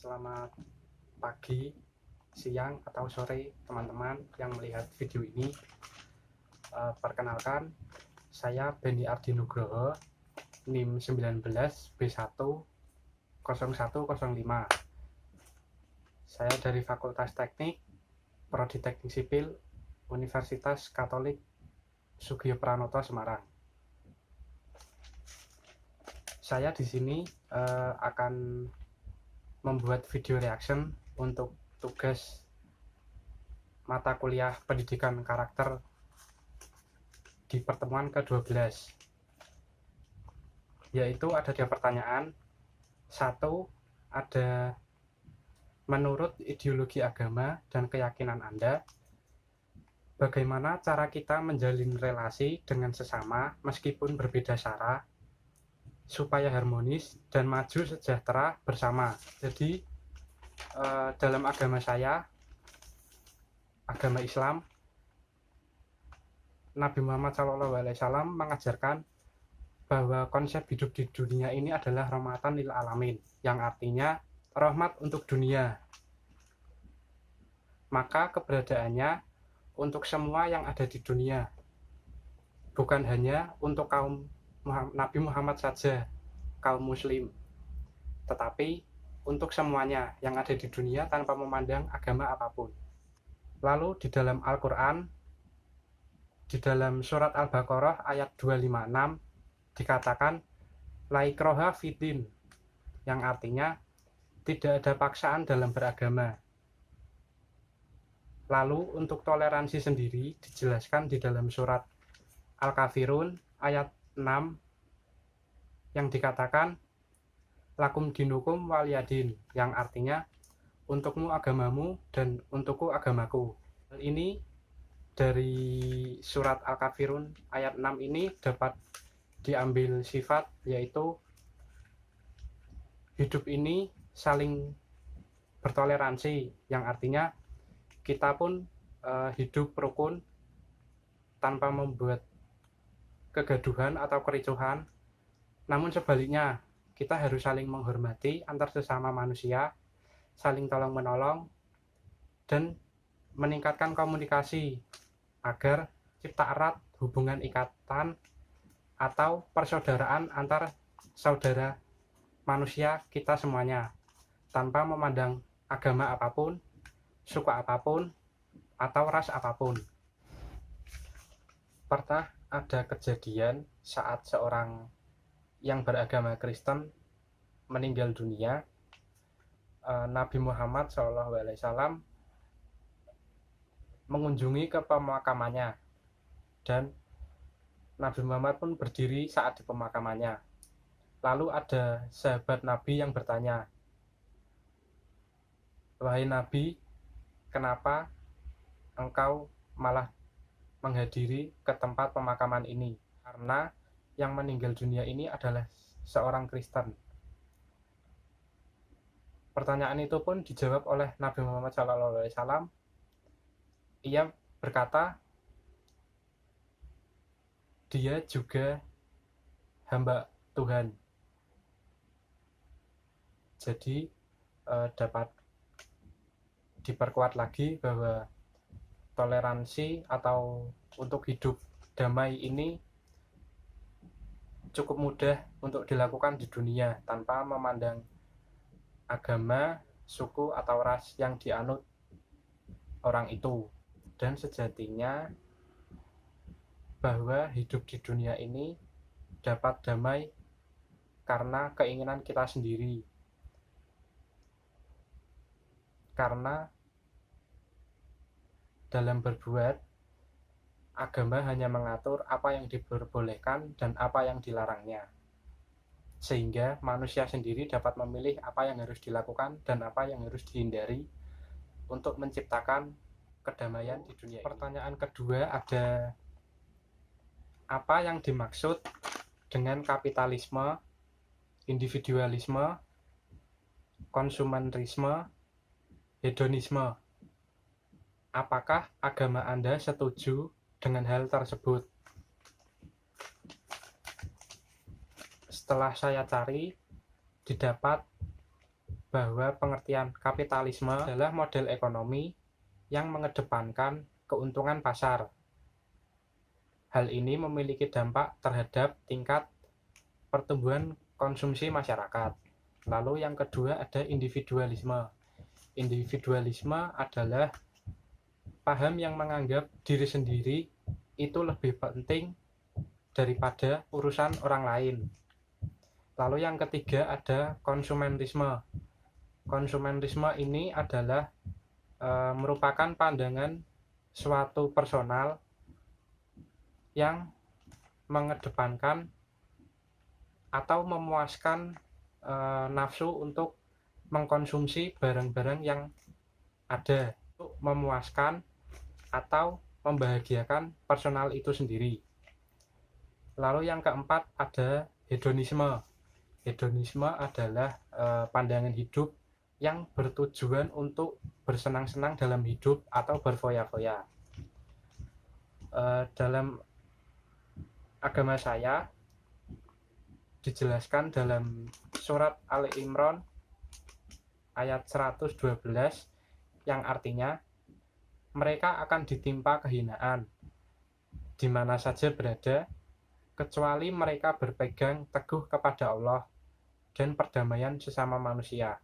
Selamat pagi, siang, atau sore teman-teman yang melihat video ini. Perkenalkan, saya Benny Ardi Nugroho, NIM 19B1010105. Saya dari Fakultas Teknik, Prodi Teknik Sipil, Universitas Katolik Sugio Pranoto Semarang. Saya di sini akan membuat video reaction untuk tugas mata kuliah pendidikan karakter di pertemuan ke-12, yaitu ada 2 pertanyaan. 1, ada menurut ideologi agama dan keyakinan Anda, bagaimana cara kita menjalin relasi dengan sesama meskipun berbeda sara supaya harmonis dan maju sejahtera bersama. Jadi dalam agama saya, agama Islam, Nabi Muhammad SAW mengajarkan bahwa konsep hidup di dunia ini adalah rahmatan lil alamin, yang artinya rahmat untuk dunia. Maka keberadaannya untuk semua yang ada di dunia, bukan hanya untuk kaum Nabi Muhammad saja, kaum muslim, tetapi untuk semuanya yang ada di dunia tanpa memandang agama apapun. Lalu di dalam Al-Quran, di dalam surat Al-Baqarah ayat 256 dikatakan la ikraha fiddin, yang artinya tidak ada paksaan dalam beragama. Lalu untuk toleransi sendiri dijelaskan di dalam surat Al-Kafirun ayat 6 yang dikatakan lakum dinukum waliyadin, yang artinya untukmu agamamu dan untukku agamaku. Hal ini dari surat Al-Kafirun ayat 6 ini dapat diambil sifat, yaitu hidup ini saling bertoleransi, yang artinya kita pun hidup rukun tanpa membuat kegaduhan atau kericuhan. Namun sebaliknya, kita harus saling menghormati antar sesama manusia, saling tolong-menolong, dan meningkatkan komunikasi agar cipta erat hubungan ikatan atau persaudaraan antar saudara manusia kita semuanya, tanpa memandang agama apapun, suku apapun, atau ras apapun. Pernah ada kejadian saat seorang yang beragama Kristen meninggal dunia. Nabi Muhammad SAW mengunjungi ke pemakamannya, dan Nabi Muhammad pun berdiri saat di pemakamannya. Lalu ada sahabat Nabi yang bertanya, "Wahai Nabi, kenapa engkau malah menghadiri ke tempat pemakaman ini?" Karena yang meninggal dunia ini adalah seorang Kristen. Pertanyaan itu pun dijawab oleh Nabi Muhammad SAW. Ia berkata, dia juga hamba Tuhan. Jadi dapat diperkuat lagi bahwa toleransi atau untuk hidup damai ini cukup mudah untuk dilakukan di dunia tanpa memandang agama, suku, atau ras yang dianut orang itu. Dan sejatinya bahwa hidup di dunia ini dapat damai karena keinginan kita sendiri. Karena dalam berbuat, agama hanya mengatur apa yang diperbolehkan dan apa yang dilarangnya, sehingga manusia sendiri dapat memilih apa yang harus dilakukan dan apa yang harus dihindari untuk menciptakan kedamaian di dunia ini. Pertanyaan kedua ada, apa yang dimaksud dengan kapitalisme, individualisme, konsumerisme, hedonisme? Apakah agama Anda setuju dengan hal tersebut? Setelah saya cari, didapat bahwa pengertian kapitalisme adalah model ekonomi yang mengedepankan keuntungan pasar. Hal ini memiliki dampak terhadap tingkat pertumbuhan konsumsi masyarakat. Lalu yang kedua ada individualisme. Individualisme adalah paham yang menganggap diri sendiri itu lebih penting daripada urusan orang lain. Lalu yang ketiga ada konsumerisme. Konsumerisme ini adalah merupakan pandangan suatu personal yang mengedepankan atau memuaskan nafsu untuk mengkonsumsi barang-barang yang ada, untuk memuaskan atau membahagiakan personal itu sendiri. Lalu yang keempat ada hedonisme. Hedonisme adalah pandangan hidup yang bertujuan untuk bersenang-senang dalam hidup atau berfoya-foya. Dalam agama saya dijelaskan dalam surat Ali Imran ayat 112 yang artinya mereka akan ditimpa kehinaan di mana saja berada kecuali mereka berpegang teguh kepada Allah dan perdamaian sesama manusia.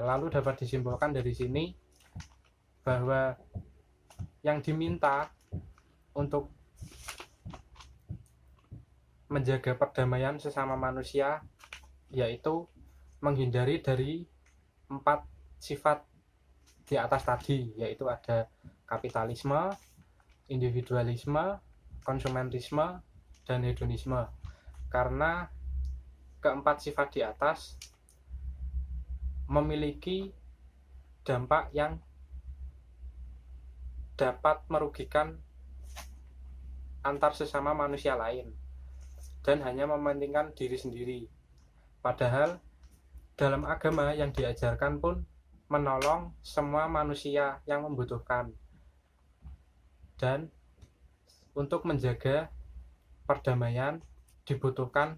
Lalu dapat disimpulkan dari sini bahwa yang diminta untuk menjaga perdamaian sesama manusia yaitu menghindari dari 4 sifat di atas tadi, yaitu ada kapitalisme, individualisme, konsumerisme, dan hedonisme. Karena keempat sifat di atas memiliki dampak yang dapat merugikan antar sesama manusia lain dan hanya mementingkan diri sendiri. Padahal dalam agama yang diajarkan pun menolong semua manusia yang membutuhkan. Dan untuk menjaga perdamaian dibutuhkan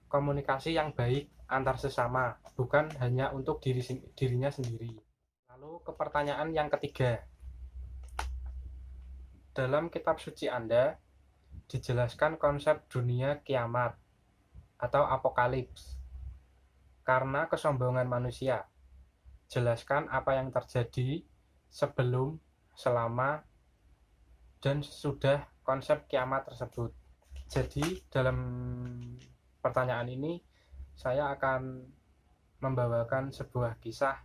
komunikasi yang baik antar sesama, bukan hanya untuk dirinya sendiri. Lalu ke pertanyaan yang ketiga. Dalam kitab suci Anda dijelaskan konsep dunia kiamat atau apokalips karena kesombongan manusia. Jelaskan apa yang terjadi sebelum, selama, dan sesudah konsep kiamat tersebut. Jadi dalam pertanyaan ini saya akan membawakan sebuah kisah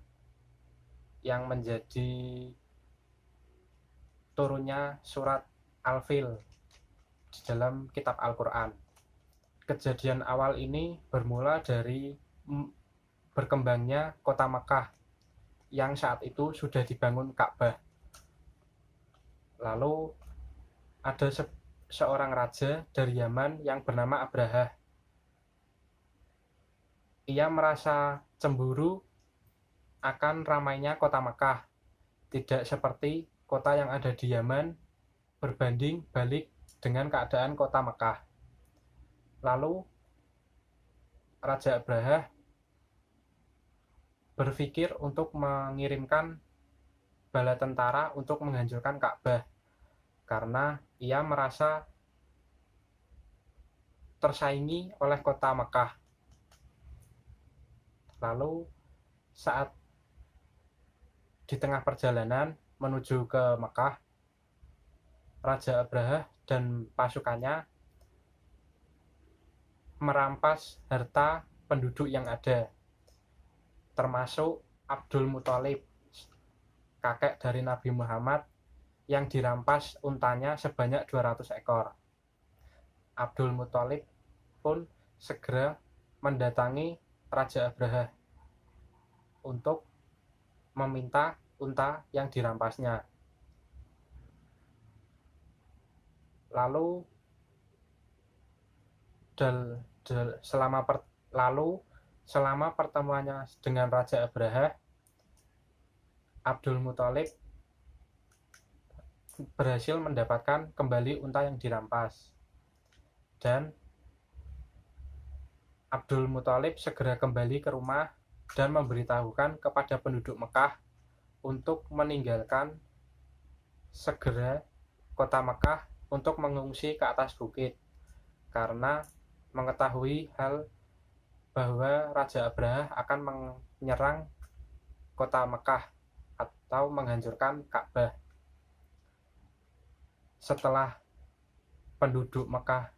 yang menjadi turunnya surat Al-Fil di dalam kitab Al-Quran. Kejadian awal ini bermula dari berkembangnya kota Mekah yang saat itu sudah dibangun Ka'bah. Lalu ada seorang raja dari Yaman yang bernama Abraha. Ia merasa cemburu akan ramainya kota Mekah, tidak seperti kota yang ada di Yaman berbanding balik dengan keadaan kota Mekah. Lalu Raja Abraha berpikir untuk mengirimkan bala tentara untuk menghancurkan Ka'bah karena ia merasa tersaingi oleh kota Mekah. Lalu saat di tengah perjalanan menuju ke Mekah, Raja Abraha dan pasukannya merampas harta penduduk yang ada, termasuk Abdul Muthalib, kakek dari Nabi Muhammad, yang dirampas untanya sebanyak 200 ekor. Abdul Muthalib pun segera mendatangi Raja Abraha untuk meminta unta yang dirampasnya. Lalu selama pertemuannya dengan Raja Abraha, Abdul Muthalib berhasil mendapatkan kembali unta yang dirampas. Dan Abdul Muthalib segera kembali ke rumah dan memberitahukan kepada penduduk Mekah untuk meninggalkan segera kota Mekah untuk mengungsi ke atas bukit, karena mengetahui hal bahwa Raja Abraha akan menyerang kota Mekah atau menghancurkan Ka'bah. Setelah penduduk Mekah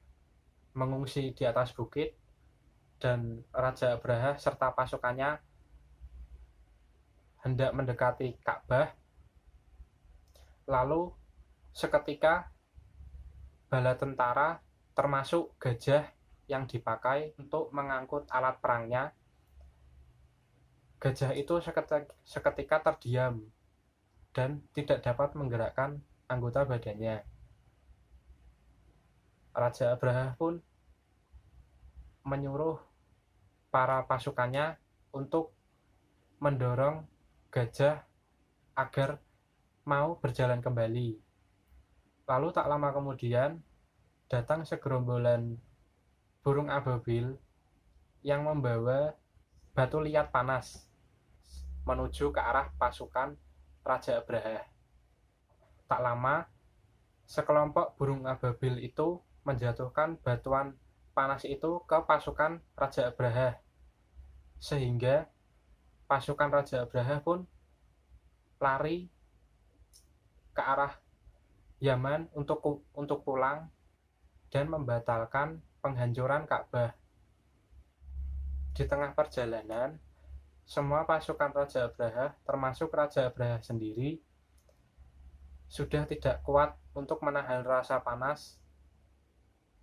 mengungsi di atas bukit dan Raja Abraha serta pasukannya hendak mendekati Ka'bah, lalu seketika bala tentara termasuk gajah yang dipakai untuk mengangkut alat perangnya, gajah itu seketika terdiam dan tidak dapat menggerakkan anggota badannya. Raja Abraha pun menyuruh para pasukannya untuk mendorong gajah agar mau berjalan kembali. Lalu tak lama kemudian datang segerombolan burung ababil yang membawa batu liat panas menuju ke arah pasukan Raja Abraha. Tak lama, sekelompok burung ababil itu menjatuhkan batuan panas itu ke pasukan Raja Abraha, sehingga pasukan Raja Abraha pun lari ke arah Yaman untuk pulang dan membatalkan penghancuran Ka'bah. Di tengah perjalanan, semua pasukan Raja Abraha, termasuk Raja Abraha sendiri, sudah tidak kuat untuk menahan rasa panas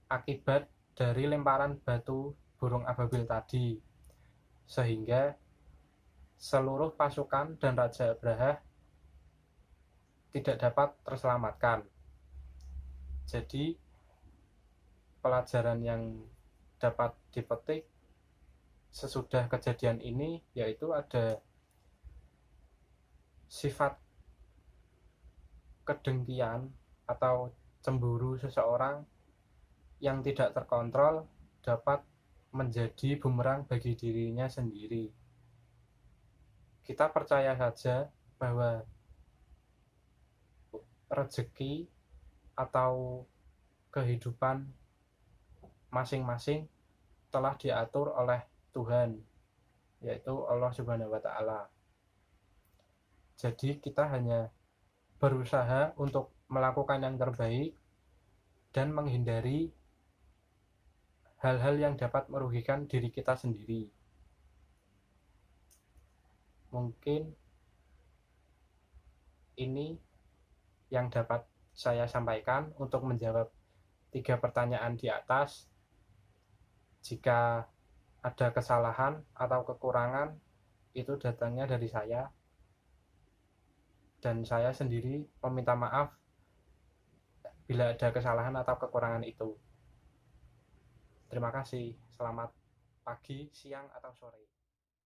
akibat dari lemparan batu burung ababil tadi, sehingga seluruh pasukan dan Raja Abraha tidak dapat terselamatkan. Jadi pelajaran yang dapat dipetik sesudah kejadian ini yaitu ada sifat kedengkian atau cemburu seseorang yang tidak terkontrol dapat menjadi bumerang bagi dirinya sendiri. Kita percaya saja bahwa rezeki atau kehidupan masing-masing telah diatur oleh Tuhan, yaitu Allah Subhanahu wa Ta'ala. Jadi kita hanya berusaha untuk melakukan yang terbaik dan menghindari hal-hal yang dapat merugikan diri kita sendiri. Mungkin ini yang dapat saya sampaikan untuk menjawab 3 pertanyaan di atas. Jika ada kesalahan atau kekurangan, itu datangnya dari saya, dan saya sendiri meminta maaf bila ada kesalahan atau kekurangan itu. Terima kasih. Selamat pagi, siang, atau sore.